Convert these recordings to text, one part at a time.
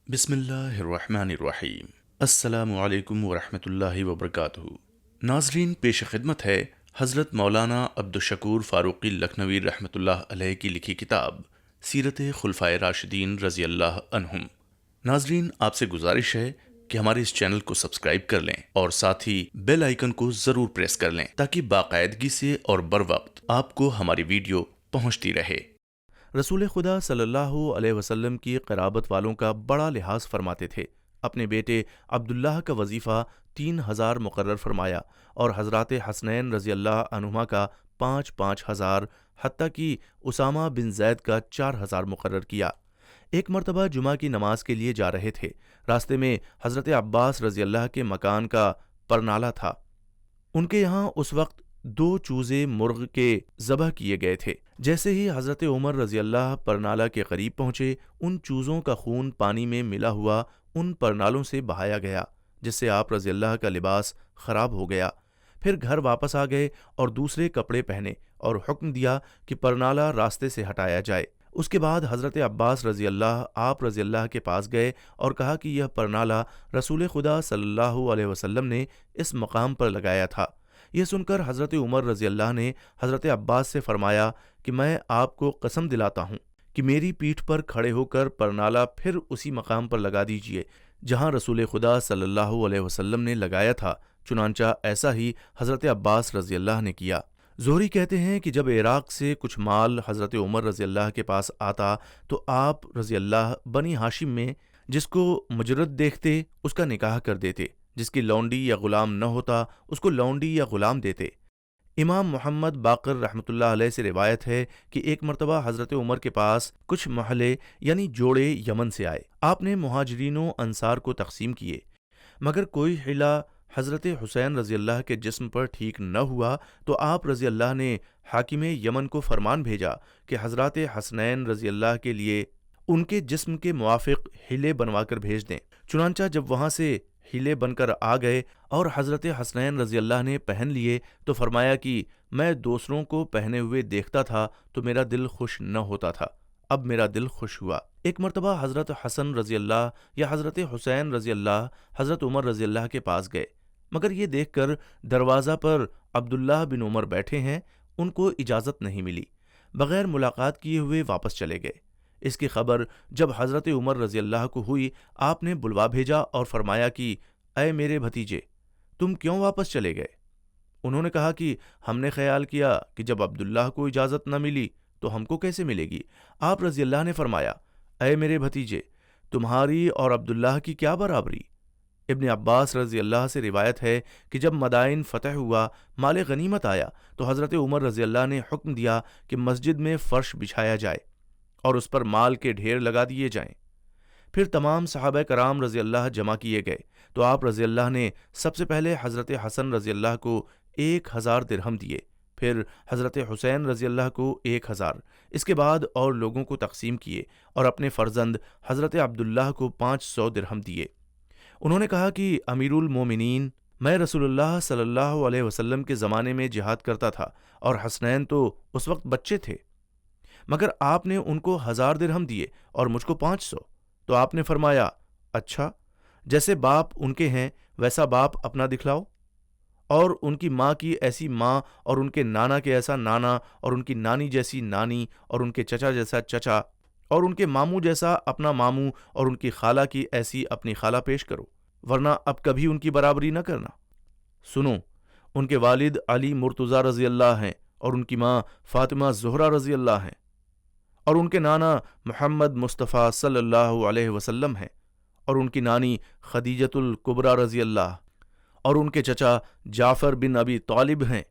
بسم اللہ الرحمن الرحیم۔ السلام علیکم ورحمۃ اللہ وبرکاتہ۔ ناظرین، پیش خدمت ہے حضرت مولانا عبدالشکور فاروقی لکھنوی رحمۃ اللہ علیہ کی لکھی کتاب سیرت خلفائے راشدین رضی اللہ عنہم۔ ناظرین، آپ سے گزارش ہے کہ ہمارے اس چینل کو سبسکرائب کر لیں اور ساتھ ہی بیل آئیکن کو ضرور پریس کر لیں تاکہ باقاعدگی سے اور بر وقت آپ کو ہماری ویڈیو پہنچتی رہے۔ رسول خدا صلی اللہ علیہ وسلم کی قرابت والوں کا بڑا لحاظ فرماتے تھے۔ اپنے بیٹے عبداللہ کا وظیفہ 3000 مقرر فرمایا اور حضرات حسنین رضی اللہ عنہما کا 5,000 حتیٰ کہ اسامہ بن زید کا 4,000 مقرر کیا۔ ایک مرتبہ جمعہ کی نماز کے لیے جا رہے تھے، راستے میں حضرت عباس رضی اللہ کے مکان کا پرنالہ تھا۔ ان کے یہاں اس وقت 2 چوزے مرغ کے ذبح کیے گئے تھے۔ جیسے ہی حضرت عمر رضی اللہ پرنالہ کے قریب پہنچے، ان چوزوں کا خون پانی میں ملا ہوا ان پرنالوں سے بہایا گیا، جس سے آپ رضی اللہ کا لباس خراب ہو گیا۔ پھر گھر واپس آ گئے اور دوسرے کپڑے پہنے اور حکم دیا کہ پرنالہ راستے سے ہٹایا جائے۔ اس کے بعد حضرت عباس رضی اللہ آپ رضی اللہ کے پاس گئے اور کہا کہ یہ پرنالہ رسول خدا صلی اللہ علیہ وسلم نے اس مقام پر لگایا تھا۔ یہ سن کر حضرت عمر رضی اللہ نے حضرت عباس سے فرمایا کہ میں آپ کو قسم دلاتا ہوں کہ میری پیٹھ پر کھڑے ہو کر پرنالہ پھر اسی مقام پر لگا دیجئے جہاں رسول خدا صلی اللہ علیہ وسلم نے لگایا تھا۔ چنانچہ ایسا ہی حضرت عباس رضی اللہ نے کیا۔ زہری کہتے ہیں کہ جب عراق سے کچھ مال حضرت عمر رضی اللہ کے پاس آتا تو آپ رضی اللہ بنی ہاشم میں جس کو مجرد دیکھتے اس کا نکاح کر دیتے، جس کی لونڈی یا غلام نہ ہوتا اس کو لونڈی یا غلام دیتے۔ امام محمد باقر رحمۃ اللہ علیہ سے روایت ہے کہ ایک مرتبہ حضرت عمر کے پاس کچھ محلے یعنی جوڑے یمن سے آئے۔ آپ نے مہاجرین و انصار کو تقسیم کیے، مگر کوئی حصہ حضرت حسین رضی اللہ کے جسم پر ٹھیک نہ ہوا تو آپ رضی اللہ نے حاکم یمن کو فرمان بھیجا کہ حضرات حسنین رضی اللہ کے لیے ان کے جسم کے موافق ہلے بنوا کر بھیج دیں۔ چنانچہ جب وہاں سے ہیلے بن کر آ گئے اور حضرت حسنین رضی اللہ نے پہن لیے تو فرمایا کہ میں دوسروں کو پہنے ہوئے دیکھتا تھا تو میرا دل خوش نہ ہوتا تھا، اب میرا دل خوش ہوا۔ ایک مرتبہ حضرت حسن رضی اللہ یا حضرت حسین رضی اللہ حضرت عمر رضی اللہ کے پاس گئے، مگر یہ دیکھ کر دروازہ پر عبداللہ بن عمر بیٹھے ہیں، ان کو اجازت نہیں ملی، بغیر ملاقات کیے ہوئے واپس چلے گئے۔ اس کی خبر جب حضرت عمر رضی اللہ کو ہوئی، آپ نے بلوا بھیجا اور فرمایا کہ اے میرے بھتیجے، تم کیوں واپس چلے گئے؟ انہوں نے کہا کہ ہم نے خیال کیا کہ جب عبداللہ کو اجازت نہ ملی تو ہم کو کیسے ملے گی؟ آپ رضی اللہ نے فرمایا، اے میرے بھتیجے، تمہاری اور عبداللہ کی کیا برابری؟ ابن عباس رضی اللہ سے روایت ہے کہ جب مدائن فتح ہوا، مال غنیمت آیا تو حضرت عمر رضی اللہ نے حکم دیا کہ مسجد میں فرش بچھایا جائے اور اس پر مال کے ڈھیر لگا دیے جائیں۔ پھر تمام صحابہ کرام رضی اللہ جمع کیے گئے تو آپ رضی اللہ نے سب سے پہلے حضرت حسن رضی اللہ کو 1000 درہم دیے، پھر حضرت حسین رضی اللہ کو 1000، اس کے بعد اور لوگوں کو تقسیم کیے اور اپنے فرزند حضرت عبداللہ کو 500 درہم دیے۔ انہوں نے کہا کہ امیر المومنین، میں رسول اللہ صلی اللہ علیہ وسلم کے زمانے میں جہاد کرتا تھا اور حسنین تو اس وقت بچے تھے، مگر آپ نے ان کو 1000 درہم دیے اور مجھ کو 500۔ تو آپ نے فرمایا، اچھا، جیسے باپ ان کے ہیں ویسا باپ اپنا دکھلاؤ، اور ان کی ماں کی ایسی ماں اور ان کے نانا کے ایسا نانا اور ان کی نانی جیسی نانی اور ان کے چچا جیسا چچا اور ان کے ماموں جیسا اپنا ماموں اور ان کی خالہ کی ایسی اپنی خالہ پیش کرو، ورنہ اب کبھی ان کی برابری نہ کرنا۔ سنو، ان کے والد علی مرتضیٰ رضی اللہ ہیں اور ان کی ماں فاطمہ زہرا رضی اللہ ہیں، اور ان کے نانا محمد مصطفیٰ صلی اللہ علیہ وسلم ہیں، اور ان کی نانی خدیجۃ الکبریٰ رضی اللہ، اور ان کے چچا جعفر بن ابی طالب ہیں،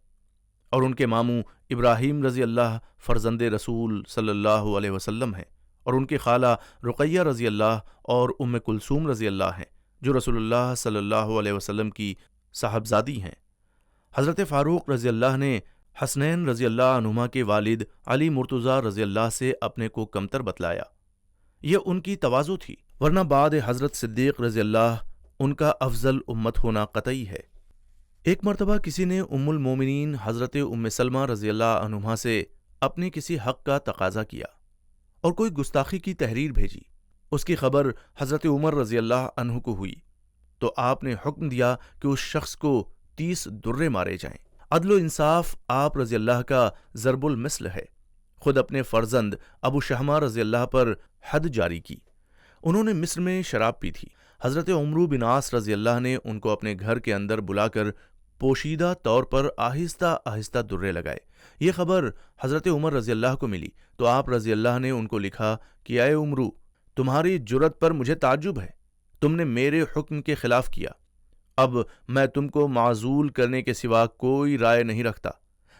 اور ان کے ماموں ابراہیم رضی اللہ فرزند رسول صلی اللہ علیہ وسلم ہیں، اور ان کی خالہ رقیہ رضی اللہ اور ام کلثوم رضی اللہ ہیں، جو رسول اللہ صلی اللہ علیہ وسلم کی صاحبزادی ہیں۔ حضرت فاروق رضی اللہ نے حسنین رضی اللہ عنہما کے والد علی مرتضیٰ رضی اللہ سے اپنے کو کمتر بتلایا، یہ ان کی تواضع تھی، ورنہ بعد حضرت صدیق رضی اللہ ان کا افضل امت ہونا قطعی ہے۔ ایک مرتبہ کسی نے ام المومنین حضرت ام سلمہ رضی اللہ عنہما سے اپنے کسی حق کا تقاضا کیا اور کوئی گستاخی کی تحریر بھیجی۔ اس کی خبر حضرت عمر رضی اللہ عنہ کو ہوئی تو آپ نے حکم دیا کہ اس شخص کو 30 درے مارے جائیں۔ عدل و انصاف آپ رضی اللہ کا ضرب المثل ہے۔ خود اپنے فرزند ابو شہمہ رضی اللہ پر حد جاری کی۔ انہوں نے مصر میں شراب پی تھی۔ حضرت عمرو بن عاص رضی اللہ نے ان کو اپنے گھر کے اندر بلا کر پوشیدہ طور پر آہستہ آہستہ درے لگائے۔ یہ خبر حضرت عمر رضی اللہ کو ملی تو آپ رضی اللہ نے ان کو لکھا کہ اے عمرو، تمہاری جرت پر مجھے تعجب ہے، تم نے میرے حکم کے خلاف کیا۔ اب میں تم کو معزول کرنے کے سوا کوئی رائے نہیں رکھتا۔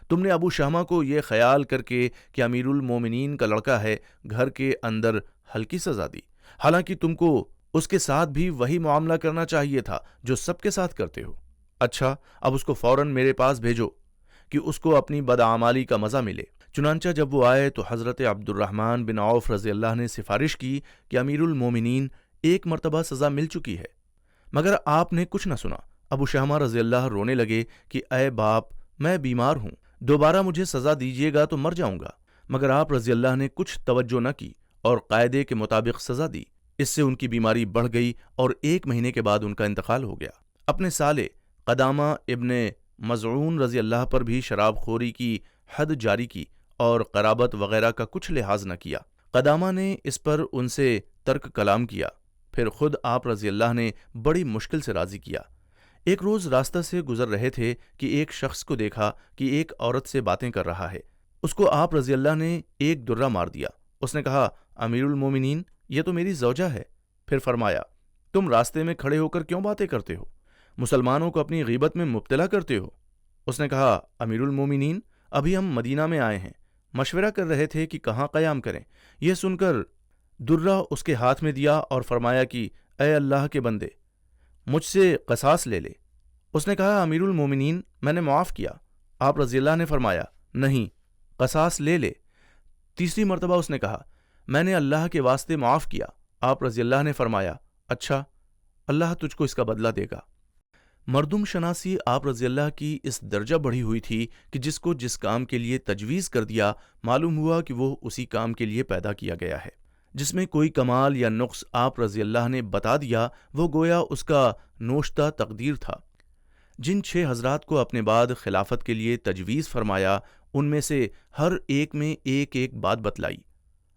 تم نے ابو شہمہ کو یہ خیال کر کے کہ امیر المومنین کا لڑکا ہے گھر کے اندر ہلکی سزا دی، حالانکہ تم کو اس کے ساتھ بھی وہی معاملہ کرنا چاہیے تھا جو سب کے ساتھ کرتے ہو۔ اچھا، اب اس کو فوراً میرے پاس بھیجو کہ اس کو اپنی بدعمالی کا مزہ ملے۔ چنانچہ جب وہ آئے تو حضرت عبد الرحمن بن عوف رضی اللہ نے سفارش کی کہ امیر المومنین ایک مرتبہ سزا مل چکی ہے، مگر آپ نے کچھ نہ سنا۔ ابو شہمہ رضی اللہ رونے لگے کہ اے باپ، میں بیمار ہوں، دوبارہ مجھے سزا دیجیے گا تو مر جاؤں گا، مگر آپ رضی اللہ نے کچھ توجہ نہ کی اور قاعدے کے مطابق سزا دی۔ اس سے ان کی بیماری بڑھ گئی اور 1 مہینے کے بعد ان کا انتقال ہو گیا۔ اپنے سالے قدامہ ابن مزعون رضی اللہ پر بھی شراب خوری کی حد جاری کی اور قرابت وغیرہ کا کچھ لحاظ نہ کیا۔ قدامہ نے اس پر ان سے ترک کلام کیا، پھر خود آپ رضی اللہ نے بڑی مشکل سے راضی کیا۔ ایک روز راستہ سے گزر رہے تھے کہ ایک شخص کو دیکھا کہ ایک عورت سے باتیں کر رہا ہے۔ اس کو آپ رضی اللہ نے ایک درہ مار دیا۔ اس نے کہا، امیر المومنین، یہ تو میری زوجہ ہے۔ پھر فرمایا، تم راستے میں کھڑے ہو کر کیوں باتیں کرتے ہو؟ مسلمانوں کو اپنی غیبت میں مبتلا کرتے ہو۔ اس نے کہا، امیر المومنین، ابھی ہم مدینہ میں آئے ہیں، مشورہ کر رہے تھے کہ کہاں قیام کریں۔ یہ سن کر درہ اس کے ہاتھ میں دیا اور فرمایا کہ اے اللہ کے بندے، مجھ سے قصاص لے لے۔ اس نے کہا، امیر المومنین، میں نے معاف کیا۔ آپ رضی اللہ نے فرمایا، نہیں، قصاص لے لے۔ تیسری مرتبہ اس نے کہا، میں نے اللہ کے واسطے معاف کیا۔ آپ رضی اللہ نے فرمایا، اچھا، اللہ تجھ کو اس کا بدلہ دے گا۔ مردم شناسی آپ رضی اللہ کی اس درجہ بڑھی ہوئی تھی کہ جس کو جس کام کے لیے تجویز کر دیا، معلوم ہوا کہ وہ اسی کام کے لیے پیدا کیا گیا ہے۔ جس میں کوئی کمال یا نقص آپ رضی اللہ نے بتا دیا، وہ گویا اس کا نوشتہ تقدیر تھا۔ جن 6 حضرات کو اپنے بعد خلافت کے لیے تجویز فرمایا، ان میں سے ہر ایک میں ایک ایک بات بتلائی،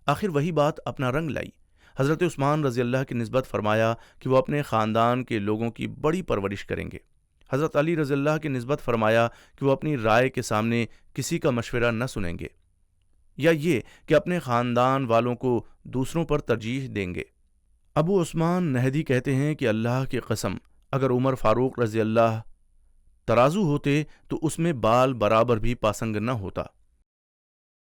آخر وہی بات اپنا رنگ لائی۔ حضرت عثمان رضی اللہ کی نسبت فرمایا کہ وہ اپنے خاندان کے لوگوں کی بڑی پرورش کریں گے۔ حضرت علی رضی اللہ کی نسبت فرمایا کہ وہ اپنی رائے کے سامنے کسی کا مشورہ نہ سنیں گے، یا یہ کہ اپنے خاندان والوں کو دوسروں پر ترجیح دیں گے۔ ابو عثمان نہدی کہتے ہیں کہ اللہ کی قسم، اگر عمر فاروق رضی اللہ ترازو ہوتے تو اس میں بال برابر بھی پاسنگ نہ ہوتا۔